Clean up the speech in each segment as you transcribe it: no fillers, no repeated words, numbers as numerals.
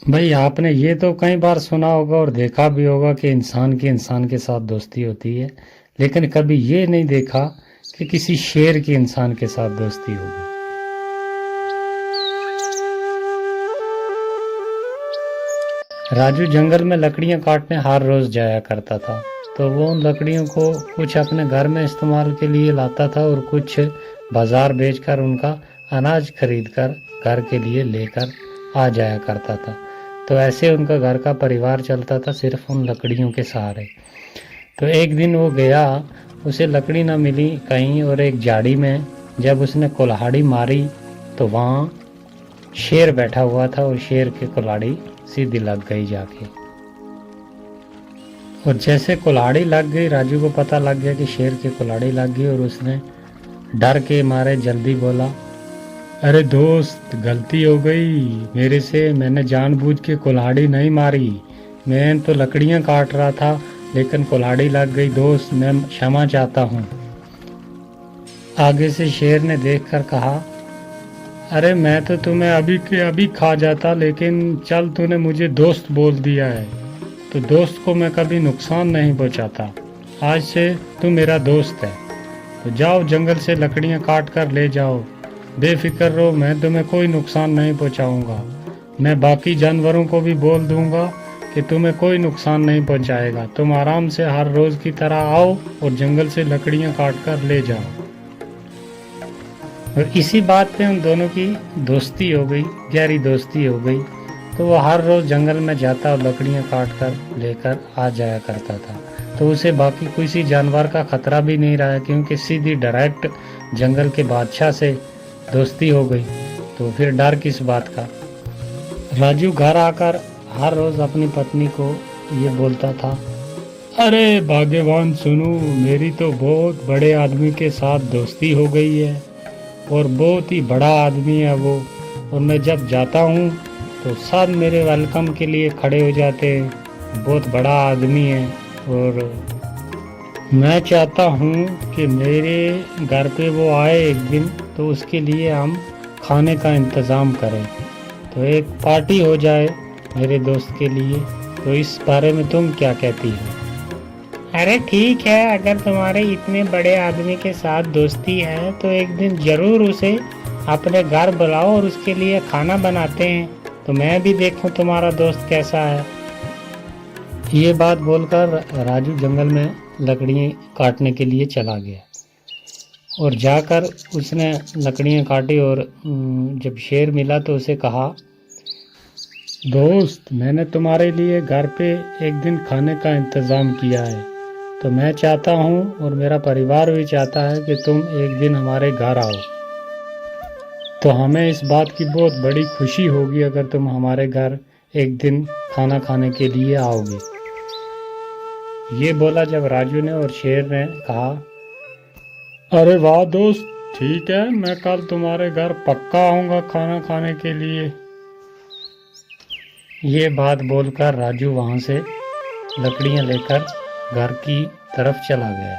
भाई आपने ये तो कई बार सुना होगा और देखा भी होगा कि इंसान की इंसान के साथ दोस्ती होती है, लेकिन कभी ये नहीं देखा कि किसी शेर की इंसान के साथ दोस्ती होगी। राजू जंगल में लकड़ियां काटने हर रोज जाया करता था। तो वो उन लकड़ियों को कुछ अपने घर में इस्तेमाल के लिए लाता था और कुछ बाजार बेचकर उनका अनाज खरीदकर घर के लिए लेकर आ जाया करता था। तो ऐसे उनका घर का परिवार चलता था सिर्फ उन लकड़ियों के सहारे। तो एक दिन वो गया, उसे लकड़ी ना मिली कहीं, और एक झाड़ी में जब उसने कुल्हाड़ी मारी तो वहाँ शेर बैठा हुआ था और शेर की कुल्हाड़ी सीधी लग गई जाके। और जैसे कुल्हाड़ी लग गई, राजू को पता लग गया कि शेर की कुल्हाड़ी लग गई, और उसने डर के मारे जल्दी बोला, अरे दोस्त, गलती हो गई मेरे से, मैंने जानबूझ के कुल्हाड़ी नहीं मारी, मैं तो लकड़ियां काट रहा था लेकिन कुल्हाड़ी लग गई दोस्त, मैं क्षमा चाहता हूँ। आगे से शेर ने देखकर कहा, अरे मैं तो तुम्हें अभी के अभी खा जाता, लेकिन चल तूने मुझे दोस्त बोल दिया है तो दोस्त को मैं कभी नुकसान नहीं पहुंचाता। आज से तू मेरा दोस्त है, तो जाओ जंगल से लकड़ियां काट कर ले जाओ, बेफिक्र रहो, मैं तुम्हें कोई नुकसान नहीं पहुंचाऊंगा। मैं बाकी जानवरों को भी बोल दूंगा कि तुम्हें कोई नुकसान नहीं पहुंचाएगा। तुम आराम से हर रोज की तरह आओ और जंगल से लकड़ियां काट कर ले जाओ। और इसी बात पे उन दोनों की दोस्ती हो गई, गहरी दोस्ती हो गई। तो वो हर रोज जंगल में जाता और लकड़ियां काट कर लेकर आ जाया करता था। तो उसे बाकी किसी जानवर का खतरा भी नहीं रहा, क्योंकि सीधी डायरेक्ट जंगल के बादशाह से दोस्ती हो गई। तो फिर डर किस बात का। राजू घर आकर हर रोज अपनी पत्नी को ये बोलता था, अरे भाग्यवान सुनो, मेरी तो बहुत बड़े आदमी के साथ दोस्ती हो गई है और बहुत ही बड़ा आदमी है वो, और मैं जब जाता हूँ तो सब मेरे वेलकम के लिए खड़े हो जाते हैं, बहुत बड़ा आदमी है। और मैं चाहता हूँ कि मेरे घर पे वो आए एक दिन, तो उसके लिए हम खाने का इंतज़ाम करें, तो एक पार्टी हो जाए मेरे दोस्त के लिए। तो इस बारे में तुम क्या कहती हो? अरे ठीक है, अगर तुम्हारे इतने बड़े आदमी के साथ दोस्ती है तो एक दिन जरूर उसे अपने घर बुलाओ और उसके लिए खाना बनाते हैं, तो मैं भी देखूं तुम्हारा दोस्त कैसा है। ये बात बोलकर राजू जंगल में लकड़ियाँ काटने के लिए चला गया और जाकर उसने लकड़ियाँ काटी। और जब शेर मिला तो उसे कहा, दोस्त, मैंने तुम्हारे लिए घर पे एक दिन खाने का इंतज़ाम किया है, तो मैं चाहता हूँ और मेरा परिवार भी चाहता है कि तुम एक दिन हमारे घर आओ। तो हमें इस बात की बहुत बड़ी खुशी होगी अगर तुम हमारे घर एक दिन खाना खाने के लिए आओगे। ये बोला जब राजू ने, और शेर ने कहा, अरे वाह दोस्त, ठीक है, मैं कल तुम्हारे घर पक्का आऊँगा खाना खाने के लिए। ये बात बोलकर राजू वहाँ से लकड़ियाँ लेकर घर की तरफ चला गया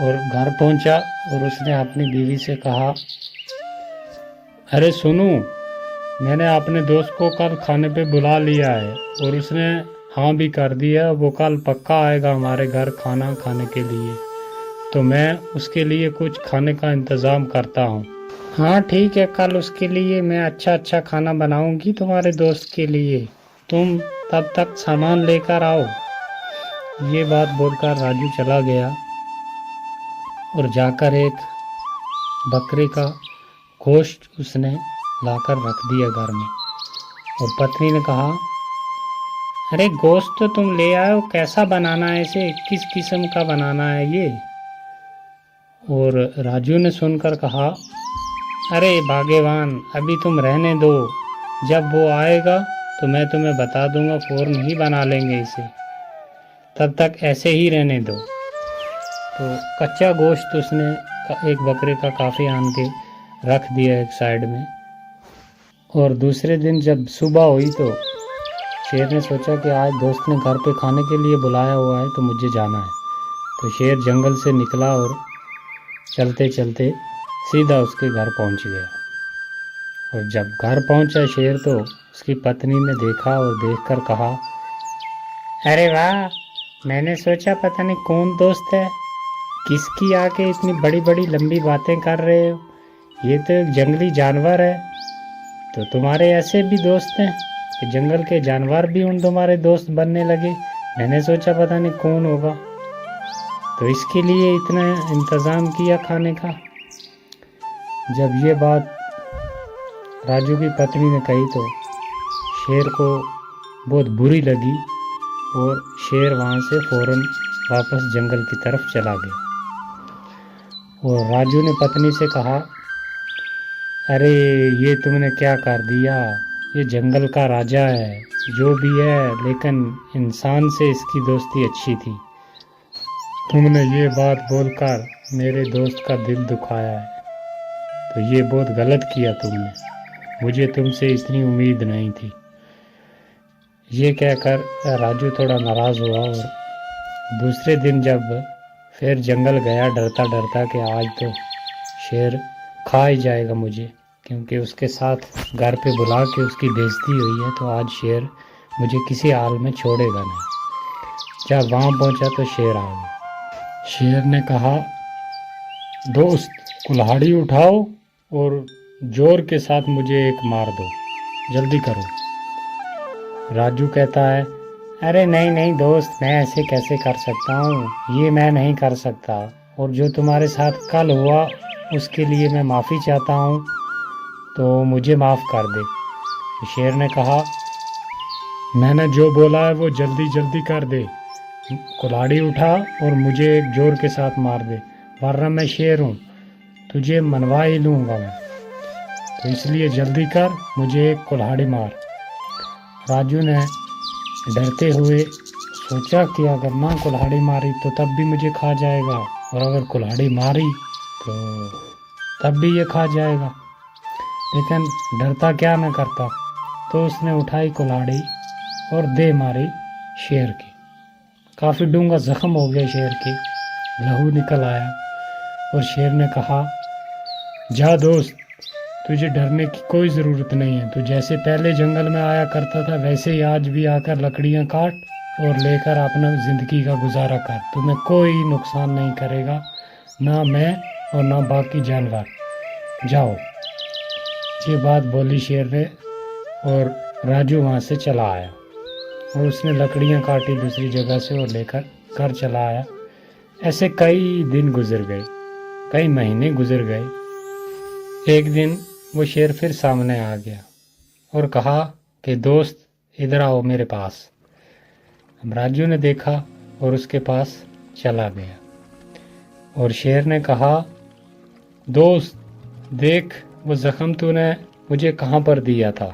और घर पहुंचा और उसने अपनी बीवी से कहा, अरे सुनो, मैंने अपने दोस्त को कल खाने पे बुला लिया है और उसने हाँ भी कर दिया, वो कल पक्का आएगा हमारे घर खाना खाने के लिए, तो मैं उसके लिए कुछ खाने का इंतज़ाम करता हूँ। हाँ ठीक है, कल उसके लिए मैं अच्छा खाना बनाऊंगी तुम्हारे दोस्त के लिए, तुम तब तक सामान लेकर आओ। ये बात बोलकर राजू चला गया और जाकर एक बकरे का गोश्त उसने लाकर रख दिया घर में। और पत्नी ने कहा, अरे गोश्त तो तुम ले आए हो, कैसा बनाना है इसे, किस किस्म का बनाना है ये? और राजू ने सुनकर कहा, अरे भाग्यवान, अभी तुम रहने दो, जब वो आएगा तो मैं तुम्हें बता दूंगा, फौरन ही बना लेंगे इसे, तब तक ऐसे ही रहने दो। तो कच्चा गोश्त उसने एक बकरे का काफ़ी आन के रख दिया एक साइड में। और दूसरे दिन जब सुबह हुई तो शेर ने सोचा कि आज दोस्त ने घर पे खाने के लिए बुलाया हुआ है तो मुझे जाना है। तो शेर जंगल से निकला और चलते सीधा उसके घर पहुंच गया। और जब घर पहुंचा शेर तो उसकी पत्नी ने देखा और देखकर कहा, अरे वाह, मैंने सोचा पता नहीं कौन दोस्त है, किसकी आके इतनी बड़ी बड़ी लंबी बातें कर रहे हो, ये तो एक जंगली जानवर है। तो तुम्हारे ऐसे भी दोस्त हैं कि जंगल के जानवर भी उन तुम्हारे दोस्त बनने लगे। मैंने सोचा पता नहीं कौन होगा, तो इसके लिए इतना इंतज़ाम किया खाने का। जब ये बात राजू की पत्नी ने कही तो शेर को बहुत बुरी लगी और शेर वहाँ से फ़ौरन वापस जंगल की तरफ चला गया। और राजू ने पत्नी से कहा, अरे ये तुमने क्या कर दिया, ये जंगल का राजा है जो भी है, लेकिन इंसान से इसकी दोस्ती अच्छी थी। तुमने ये बात बोलकर मेरे दोस्त का दिल दुखाया है, तो ये बहुत गलत किया तुमने, मुझे तुमसे इतनी उम्मीद नहीं थी। ये कहकर राजू थोड़ा नाराज़ हुआ और दूसरे दिन जब फिर जंगल गया डरता डरता कि आज तो शेर खा ही जाएगा मुझे, क्योंकि उसके साथ घर पे बुला के उसकी बेइज्जती हुई है, तो आज शेर मुझे किसी हाल में छोड़ेगा नहीं। जब वहाँ पहुँचा तो शेर आ गया। शेर ने कहा, दोस्त कुल्हाड़ी उठाओ और जोर के साथ मुझे एक मार दो, जल्दी करो। राजू कहता है, अरे नहीं नहीं दोस्त, मैं ऐसे कैसे कर सकता हूँ, ये मैं नहीं कर सकता, और जो तुम्हारे साथ कल हुआ उसके लिए मैं माफ़ी चाहता हूँ, तो मुझे माफ़ कर दे। तो शेर ने कहा, मैंने जो बोला है वो जल्दी जल्दी कर दे, कुल्हाड़ी उठा और मुझे एक जोर के साथ मार दे, वरना मैं शेर हूँ, तुझे मनवा ही लूँगा मैं, तो इसलिए जल्दी कर, मुझे एक कुल्हाड़ी मार। राजू ने डरते हुए सोचा कि अगर ना कुल्हाड़ी मारी तो तब भी मुझे खा जाएगा, और अगर कुल्हाड़ी मारी तो तब भी ये खा जाएगा, लेकिन डरता क्या न करता। तो उसने उठाई कुल्हाड़ी और दे मारी शेर की। काफ़ी डूंगा जख्म हो गया शेर के, लहू निकल आया, और शेर ने कहा, जा दोस्त, तुझे डरने की कोई ज़रूरत नहीं है, तू जैसे पहले जंगल में आया करता था वैसे ही आज भी आकर लकड़ियाँ काट और लेकर अपना ज़िंदगी का गुजारा कर, तुम्हें कोई नुकसान नहीं करेगा, ना मैं और ना बाकी जानवर, जाओ। ये बात बोली शेर ने, और राजू वहाँ से चला आया और उसने लकड़ियाँ काटी दूसरी जगह से और लेकर घर चला आया। ऐसे कई दिन गुजर गए, कई महीने गुजर गए। एक दिन वो शेर फिर सामने आ गया और कहा कि दोस्त इधर आओ मेरे पास। अब राजू ने देखा और उसके पास चला गया, और शेर ने कहा, दोस्त देख, वो ज़ख्म तूने मुझे कहाँ पर दिया था,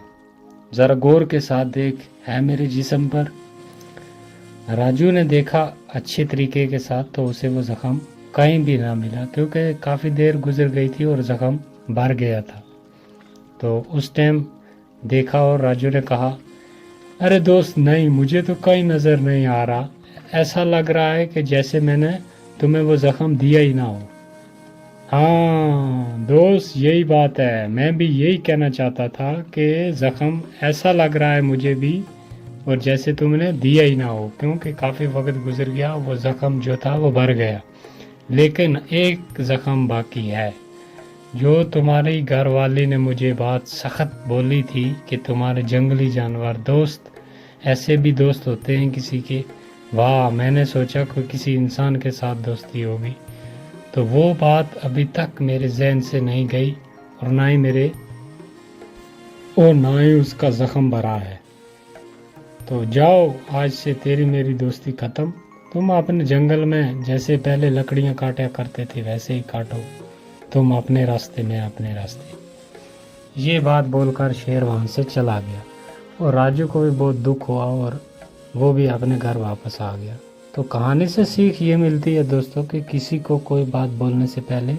ज़रा गौर के साथ देख, है मेरे जिस्म पर। राजू ने देखा अच्छे तरीके के साथ, तो उसे वो ज़ख्म कहीं भी ना मिला, क्योंकि काफ़ी देर गुजर गई थी और ज़ख्म भर गया था। तो उस टाइम देखा और राजू ने कहा, अरे दोस्त नहीं, मुझे तो कहीं नज़र नहीं आ रहा, ऐसा लग रहा है कि जैसे मैंने तुम्हें वो ज़ख्म दिया ही ना हो। हाँ दोस्त, यही बात है, मैं भी यही कहना चाहता था कि ज़ख्म ऐसा लग रहा है मुझे भी, और जैसे तुमने दिया ही ना हो, क्योंकि काफ़ी वक्त गुजर गया, वो ज़ख्म जो था वो भर गया, लेकिन एक ज़ख्म बाकी है। जो तुम्हारी घरवाली ने मुझे बात सख्त बोली थी कि तुम्हारे जंगली जानवर दोस्त, ऐसे भी दोस्त होते हैं किसी के, वाह, मैंने सोचा कोई किसी इंसान के साथ दोस्ती होगी, तो वो बात अभी तक मेरे जहन से नहीं गई, और ना ही उसका ज़ख्म भरा है। तो जाओ, आज से तेरी मेरी दोस्ती ख़त्म, तुम अपने जंगल में जैसे पहले लकड़ियाँ काटा करते थे वैसे ही काटो, तुम अपने रास्ते में अपने रास्ते। ये बात बोलकर शेर वहाँ से चला गया, और राजू को भी बहुत दुख हुआ और वो भी अपने घर वापस आ गया। तो कहानी से सीख ये मिलती है दोस्तों कि किसी को कोई बात बोलने से पहले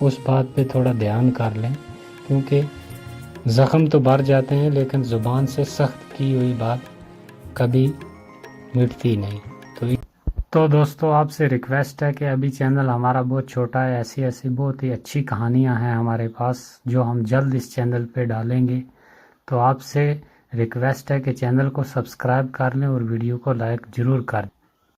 उस बात पे थोड़ा ध्यान कर लें, क्योंकि ज़ख्म तो भर जाते हैं, लेकिन ज़ुबान से सख्त की हुई बात कभी मिटती नहीं। तो दोस्तों, आपसे रिक्वेस्ट है कि अभी चैनल हमारा बहुत छोटा है, ऐसी ऐसी बहुत ही अच्छी कहानियां हैं हमारे पास जो हम जल्द इस चैनल पे डालेंगे। तो आपसे रिक्वेस्ट है कि चैनल को सब्सक्राइब कर लें और वीडियो को लाइक ज़रूर कर दें।